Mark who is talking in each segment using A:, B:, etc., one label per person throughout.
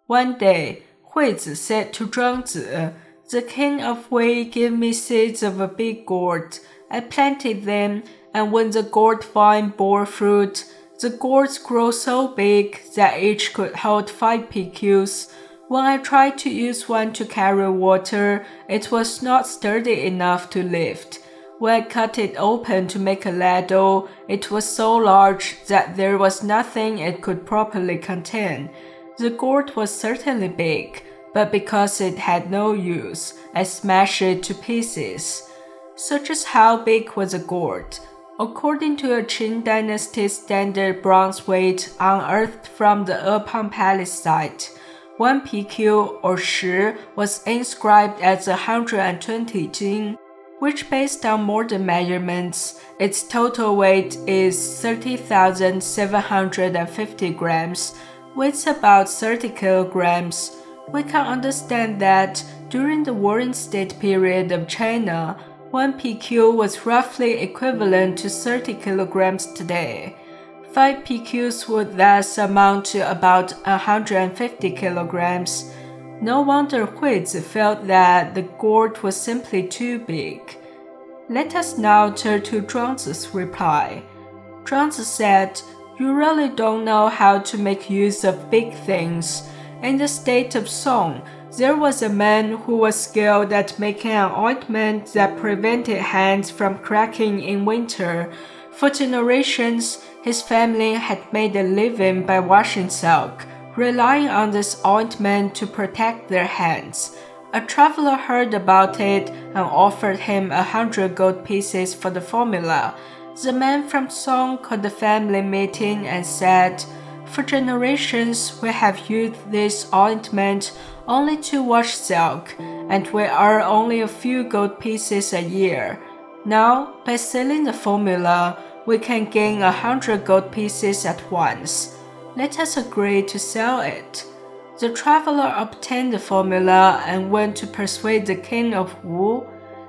A: One day, Huizi said to Zhuangzi, "The king of Wei gave me seeds of a big gourd. I planted them, and when the gourd vine bore fruit, the gourds grew so big that each could hold 5 PQs. When I tried to use one to carry water, it was not sturdy enough to lift. When I cut it open to make a ladle, it was so large that there was nothing it could properly contain. The gourd was certainly big, but because it had no use, I smashed it to pieces." So just how big was a gourd? According to a Qin Dynasty standard bronze weight unearthed from the Epang Palace site, 1 PQ or shi was inscribed as 120 jin, which based on modern measurements, its total weight is 30,750 grams, weighs about 30 kilograms. We can understand that during the Warring State period of China, 1 PQ was roughly equivalent to 30 kilograms today. 5 PQs would thus amount to about 150 kilograms. No wonder Huizi felt that the gourd was simply too big. Let us now turn to Zhuangzi's reply. Zhuangzi said, "You really don't know how to make use of big things. In the state of Song, there was a man who was skilled at making an ointment that prevented hands from cracking in winter. For generations, his family had made a living by washing silk, relying on this ointment to protect their hands. A traveler heard about it and offered him 100 gold pieces for the formula. The man from Song called the family meeting and said, 'For generations, we have used this ointment only to wash silk, and we earn only a few gold pieces a year. Now, by selling the formula, we can gain 100 gold pieces at once. Let us agree to sell it.' The traveler obtained the formula and went to persuade the king of Wu.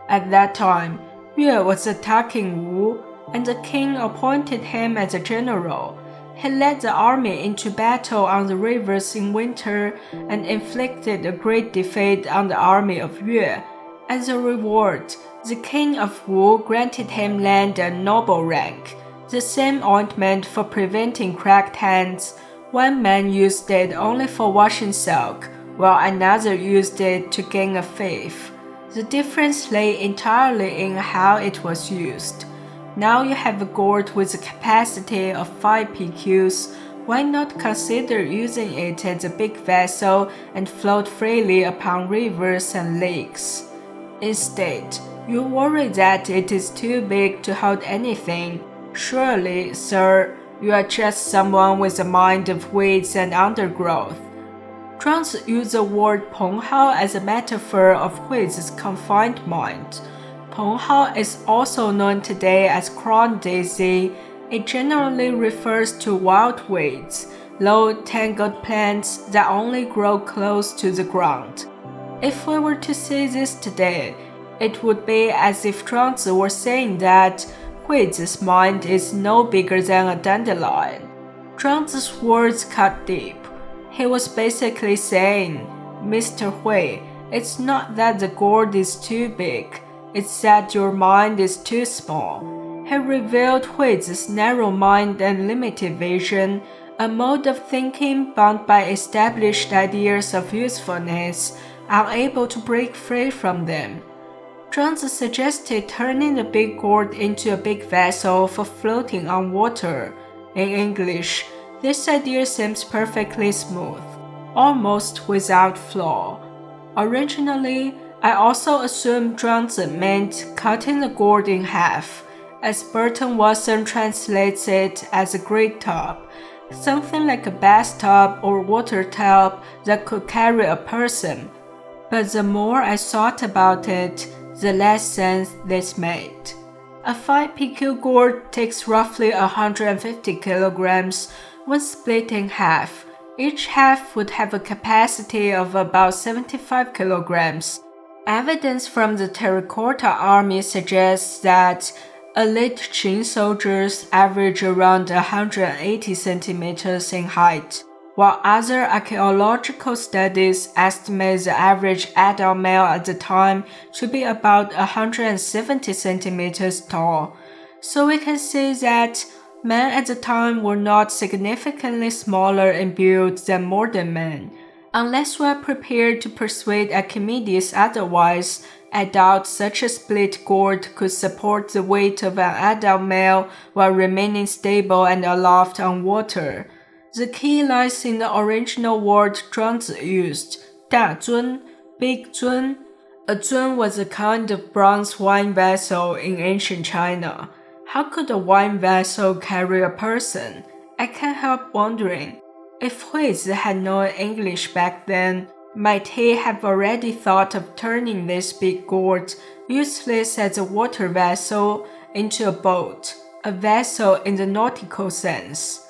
A: At that time, Yue was attacking Wu, and the king appointed him as a general. He led the army into battle on the rivers in winter and inflicted a great defeat on the army of Yue. As a reward, the king of Wu granted him land and noble rank. The same ointment for preventing cracked hands. One man used it only for washing silk, while another used it to gain a fief. The difference lay entirely in how it was used. Now you have a gourd with a capacity of 5 PQs. Why not consider using it as a big vessel and float freely upon rivers and lakes? Instead, you worry that it is too big to hold anything. Surely, sir, you are just someone with a mind of weeds and undergrowth." Zhuangzi used the word Penghao as a metaphor of Huizi's confined mind. Penghao is also known today as crown daisy. It generally refers to wild weeds, low, tangled plants that only grow close to the ground. If we were to say this today, it would be as if Zhuangzi were saying that Huizi's mind is no bigger than a dandelion. Zhuangzi's words cut deep. He was basically saying, "Mr. Hui, it's not that the gourd is too big, it's that your mind is too small." He revealed Huizi's narrow mind and limited vision, a mode of thinking bound by established ideas of usefulness, unable to break free from them. Zhuangzi suggested turning the big gourd into a big vessel for floating on water. In English, this idea seems perfectly smooth, almost without flaw. Originally, I also assumed Zhuangzi meant cutting the gourd in half, as Burton Watson translates it as a great tub, something like a bathtub or water tub that could carry a person. But the more I thought about it, the less sense this made. A 5 PQ gourd takes roughly 150 kilograms. When split in half, each half would have a capacity of about 75 kilograms. Evidence from the terracotta army suggests that elite Qin soldiers average around 180 centimeters in height. while other archaeological studies estimate the average adult male at the time to be about 170 centimeters tall. So we can say that men at the time were not significantly smaller in build than modern men. Unless we are prepared to persuade Archimedes otherwise, I doubt such a split gourd could support the weight of an adult male while remaining stable and aloft on water. The key lies in the original word Zhuangzi used, 大尊, big 尊. A 尊 was a kind of bronze wine vessel in ancient China. How could a wine vessel carry a person? I can't help wondering. If Huizi had known English back then, might he have already thought of turning this big gourd, useless as a water vessel, into a boat, a vessel in the nautical sense?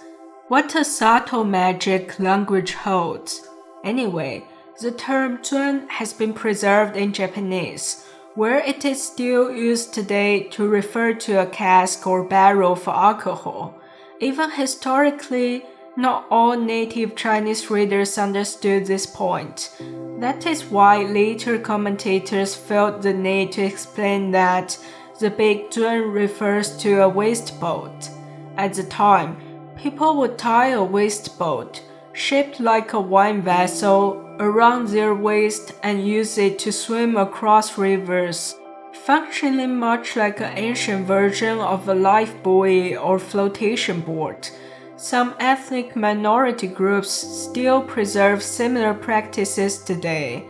A: What a subtle magic language holds. Anyway, the term 尊 has been preserved in Japanese, where it is still used today to refer to a cask or barrel for alcohol. Even historically, not all native Chinese readers understood this point. That is why later commentators felt the need to explain that the big 尊 refers to a waste boat. At the time, people would tie a waste boat, shaped like a wine vessel, around their waist and use it to swim across rivers, functioning much like an ancient version of a life buoy or flotation board. Some ethnic minority groups still preserve similar practices today.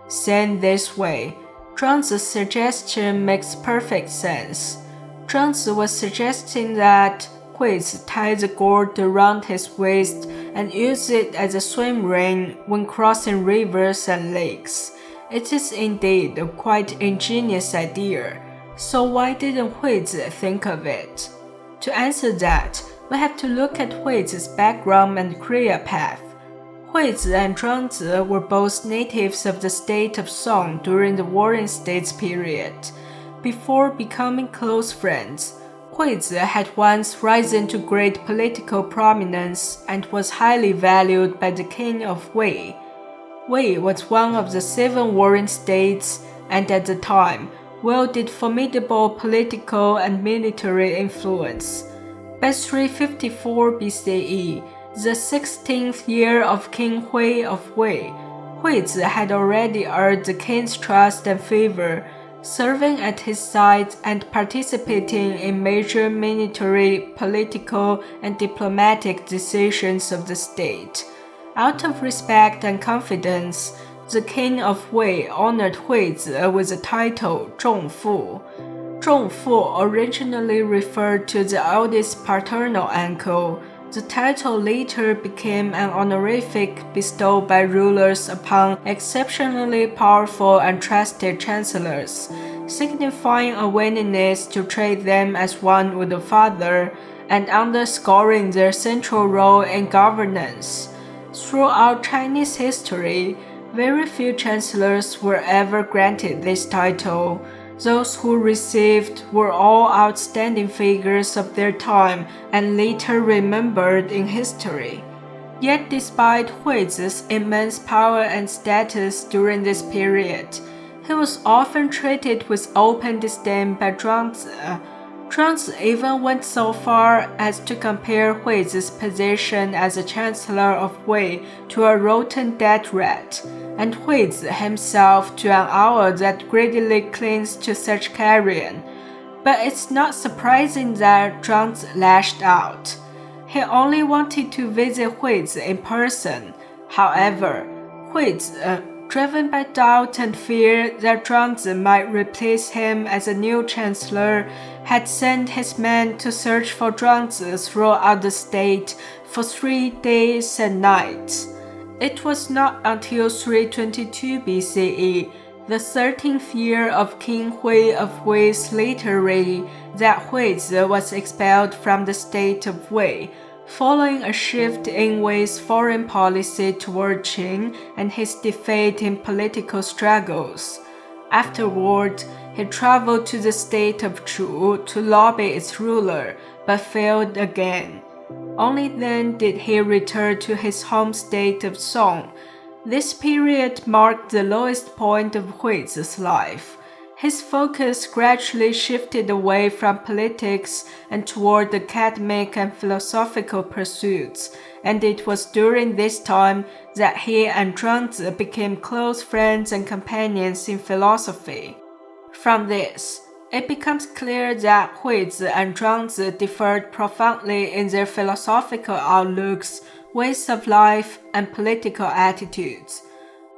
A: Seen this way, Zhuangzi's suggestion makes perfect sense. Zhuangzi was suggesting that Huizi tie the gourd around his waist and use it as a swim ring when crossing rivers and lakes. It is indeed a quite ingenious idea, so why didn't Huizi think of it? To answer that, we have to look at Huizi's background and career path. Huizi and Zhuangzi were both natives of the state of Song during the Warring States period. Before becoming close friends, Huizi had once risen to great political prominence and was highly valued by the king of Wei. Wei was one of the 7 warring states and at the time wielded formidable political and military influence. By 354 BCE, the 16th year of King Hui of Wei, Huizi had already earned the king's trust and favor, serving at his side and participating in major military, political, and diplomatic decisions of the state. Out of respect and confidence, the king of Wei honored Huizi with the title 仲父. 仲父originally referred to the eldest paternal uncle. The title later became an honorific bestowed by rulers upon exceptionally powerful and trusted chancellors, signifying a willingness to treat them as one with the father and underscoring their central role in governance. Throughout Chinese history, very few chancellors were ever granted this title. Those who received were all outstanding figures of their time and later remembered in history. Yet despite Huizi's immense power and status during this period, he was often treated with open disdain by Zhuangzi. Zhuangzi even went so far as to compare Huizi's position as a chancellor of Wei to a rotten dead rat, and Huizi himself to an owl that greedily clings to such carrion. But it's not surprising that Zhuangzi lashed out. He only wanted to visit Huizi in person. However, Huizi, driven by doubt and fear that Zhuangzi might replace him as a new chancellor, had sent his men to search for Zhuangzi throughout the state for 3 days and nights. It was not until 322 BCE, the 13th year of King Hui of Wei's later reign, that Huizi was expelled from the state of Wei, following a shift in Wei's foreign policy toward Qin and his defeat in political struggles. Afterward, he traveled to the state of Chu to lobby its ruler, but failed again. Only then did he return to his home state of Song. This period marked the lowest point of Huizi's life. His focus gradually shifted away from politics and toward academic and philosophical pursuits, and it was during this time that he and Zhuangzi became close friends and companions in philosophy. From this, it becomes clear that Huizi and Zhuangzi differed profoundly in their philosophical outlooks, ways of life, and political attitudes.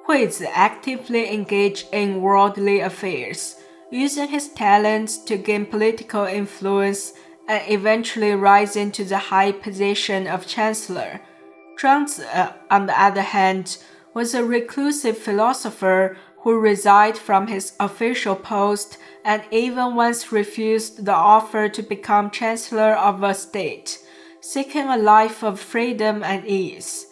A: Huizi actively engaged in worldly affairs, using his talents to gain political influence and eventually rising to the high position of chancellor. Zhuangzi, on the other hand, was a reclusive philosopher who resigned from his official post and even once refused the offer to become chancellor of a state, seeking a life of freedom and ease.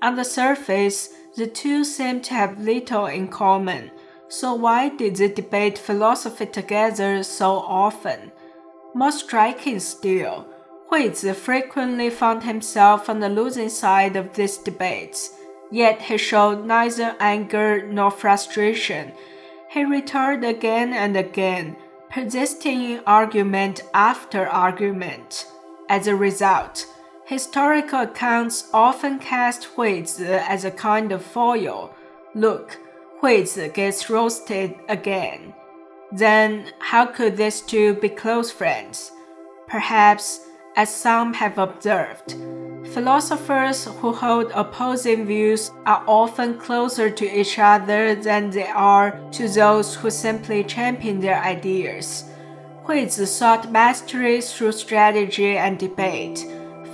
A: On the surface, the two seem to have little in common, so why did they debate philosophy together so often? More striking still, Huizi frequently found himself on the losing side of these debates, yet he showed neither anger nor frustration. He returned again and again, persisting in argument after argument. As a result, historical accounts often cast Huizi as a kind of foil. Look, Huizi gets roasted again. Then how could these two be close friends? Perhaps, as some have observed, philosophers who hold opposing views are often closer to each other than they are to those who simply champion their ideas. Huizi sought mastery through strategy and debate,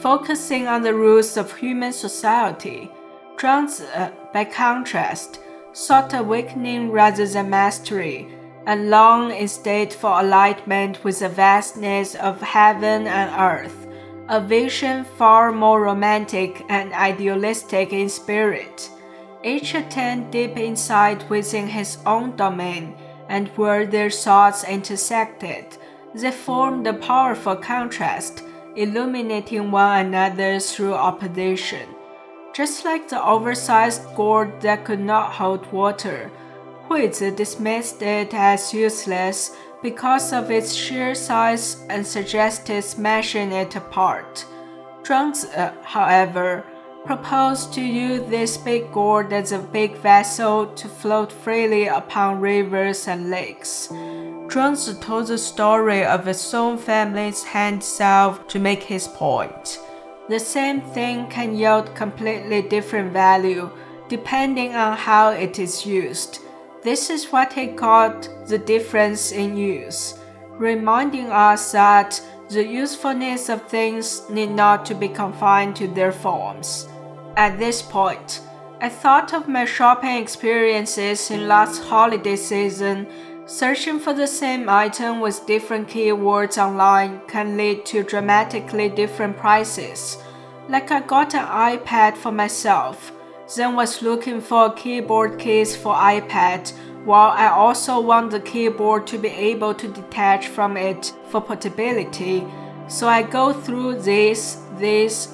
A: focusing on the rules of human society. Zhuangzi, by contrast, sought awakening rather than mastery, and longed instead for alignment with the vastness of heaven and earth, a vision far more romantic and idealistic in spirit. Each attained deep insight within his own domain, and where their thoughts intersected, they formed a powerful contrast, illuminating one another through opposition. Just like the oversized gourd that could not hold water, Huizi dismissed it as useless because of its sheer size and suggested smashing it apart. Zhuangzi, however, proposed to use this big gourd as a big vessel to float freely upon rivers and lakes. Zhuangzi told the story of the Song family's hand salve to make his point. The same thing can yield completely different value depending on how it is used. This is what he called the difference in use, reminding us that the usefulness of things need not to be confined to their forms. At this point, I thought of my shopping experiences in last holiday season. Searching for the same item with different keywords online can lead to dramatically different prices. Like I got an iPad for myself, then was looking for a keyboard case for iPad, while I also want the keyboard to be able to detach from it for portability. So I go through this,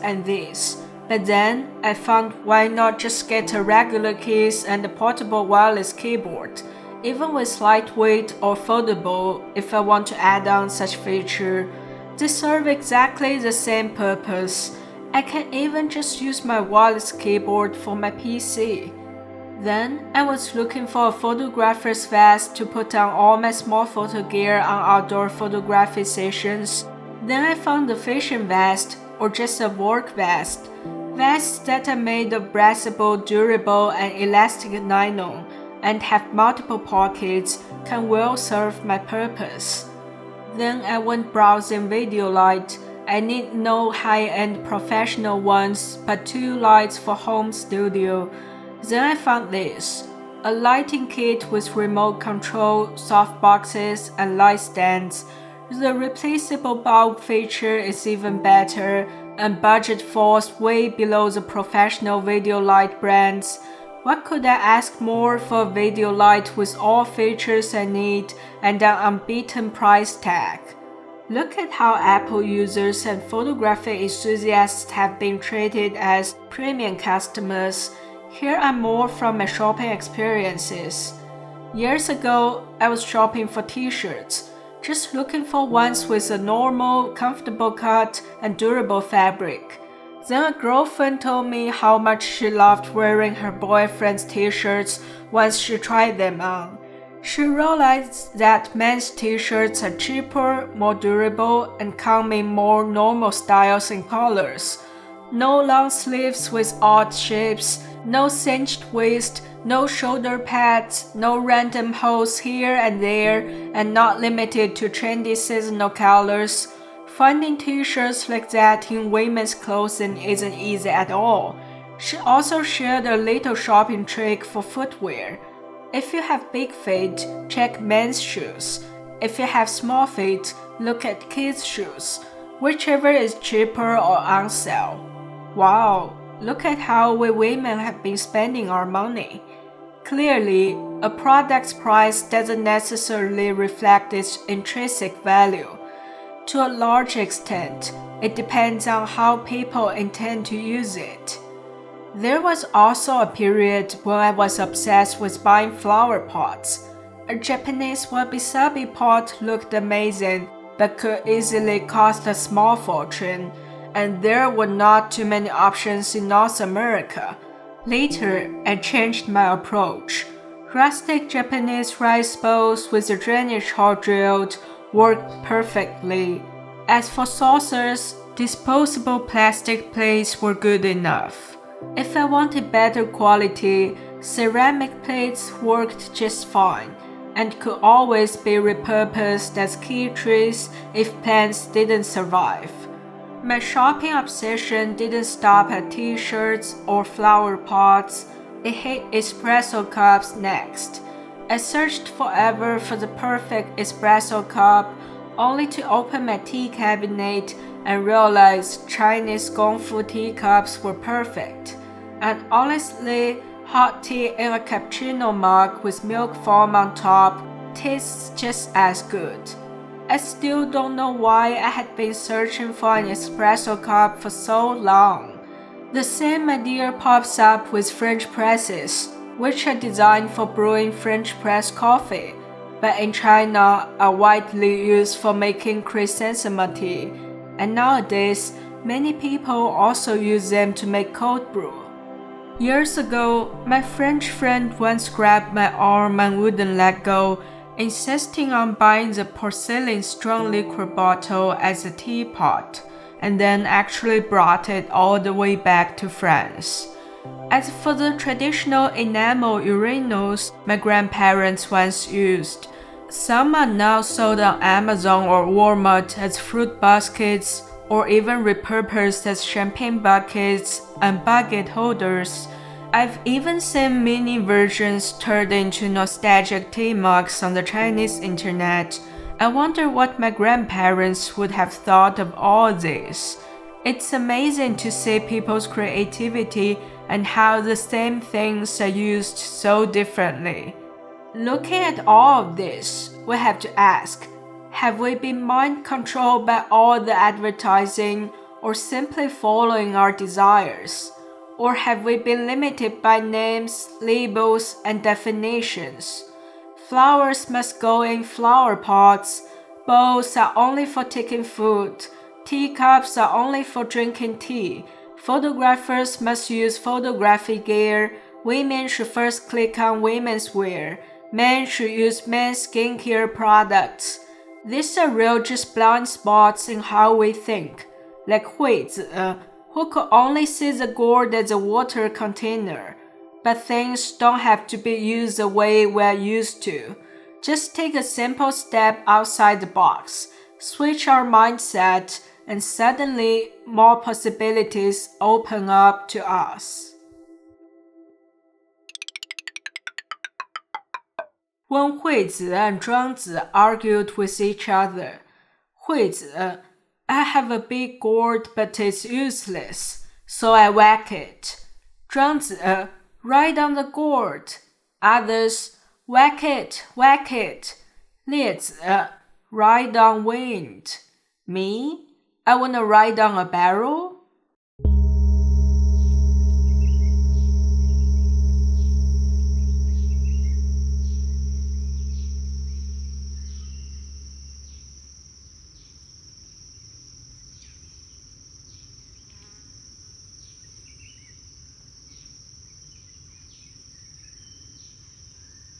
A: and this. But then I found why not just get a regular case and a portable wireless keyboard, even with lightweight or foldable if I want to add on such feature. They serve exactly the same purpose. I can even just use my wireless keyboard for my PC. Then I was looking for a photographer's vest to put on all my small photo gear on outdoor photography sessions. Then I found the fishing vest, or just a work vest. Vests that are made of breathable, durable, and elastic nylon and have multiple pockets can well serve my purpose. Then I went browsing video light. I need no high-end professional ones, but 2 lights for home studio. Then I found this, a lighting kit with remote control, softboxes, and light stands. The replaceable bulb feature is even better, and budget falls way below the professional video light brands. What could I ask more for a video light with all features I need and an unbeaten price tag? Look at how Apple users and photographic enthusiasts have been treated as premium customers. Here are more from my shopping experiences. Years ago, I was shopping for t-shirts, just looking for ones with a normal, comfortable cut and durable fabric. Then a girlfriend told me how much she loved wearing her boyfriend's t-shirts once she tried them on. She realized that men's t-shirts are cheaper, more durable, and come in more normal styles and colors. No long sleeves with odd shapes, no cinched waist, no shoulder pads, no random holes here and there, and not limited to trendy seasonal colors. Finding t-shirts like that in women's clothing isn't easy at all. She also shared a little shopping trick for footwear. If you have big feet, check men's shoes. If you have small feet, look at kids' shoes. Whichever is cheaper or on sale. Wow, look at how we women have been spending our money. Clearly, a product's price doesn't necessarily reflect its intrinsic value. To a large extent, it depends on how people intend to use it. There was also a period when I was obsessed with buying flower pots. A Japanese wabi-sabi pot looked amazing, but could easily cost a small fortune, and there were not too many options in North America. Later, I changed my approach. Rustic Japanese rice bowls with a drainage hole drilled worked perfectly. As for saucers, disposable plastic plates were good enough. If I wanted better quality, ceramic plates worked just fine and could always be repurposed as key trees if plants didn't survive. My shopping obsession didn't stop at t-shirts or flower pots. It hit espresso cups next. I searched forever for the perfect espresso cup, only to open my tea cabinet and realize Chinese Gongfu teacups were perfect. And honestly, hot tea in a cappuccino mug with milk foam on top tastes just as good. I still don't know why I had been searching for an espresso cup for so long. The same idea pops up with French presses, which are designed for brewing French press coffee, but in China are widely used for making chrysanthemum tea, and nowadays many people also use them to make cold brew. Years ago, my French friend once grabbed my arm and wouldn't let go, insisting on buying the porcelain strong liquor bottle as a teapot, and then actually brought it all the way back to France. As for the traditional enamel urinals my grandparents once used, some are now sold on Amazon or Walmart as fruit baskets or even repurposed as champagne buckets and baguette holders. I've even seen mini versions turned into nostalgic tea mugs on the Chinese internet. I wonder what my grandparents would have thought of all this. It's amazing to see people's creativity and how the same things are used so differently. Looking at all of this, we have to ask, have we been mind-controlled by all the advertising or simply following our desires? Or have we been limited by names, labels, and definitions? Flowers must go in flower pots, bowls are only for taking food, teacups are only for drinking tea, photographers must use photography gear, women should first click on women's wear, men should use men's skincare products. These are real just blind spots in how we think, like Huizi, who could only see the gourd as a water container. But things don't have to be used the way we're used to. Just take a simple step outside the box, switch our mindset, and suddenly more possibilities open up to us. When Huizi and Zhuangzi argued with each other, Huizi, I have a big gourd but it's useless, so I whack it. Zhuangzi, ride on the gourd. Others, whack it, whack it. Liezi, ride on wind. Me? I want to ride on a barrel?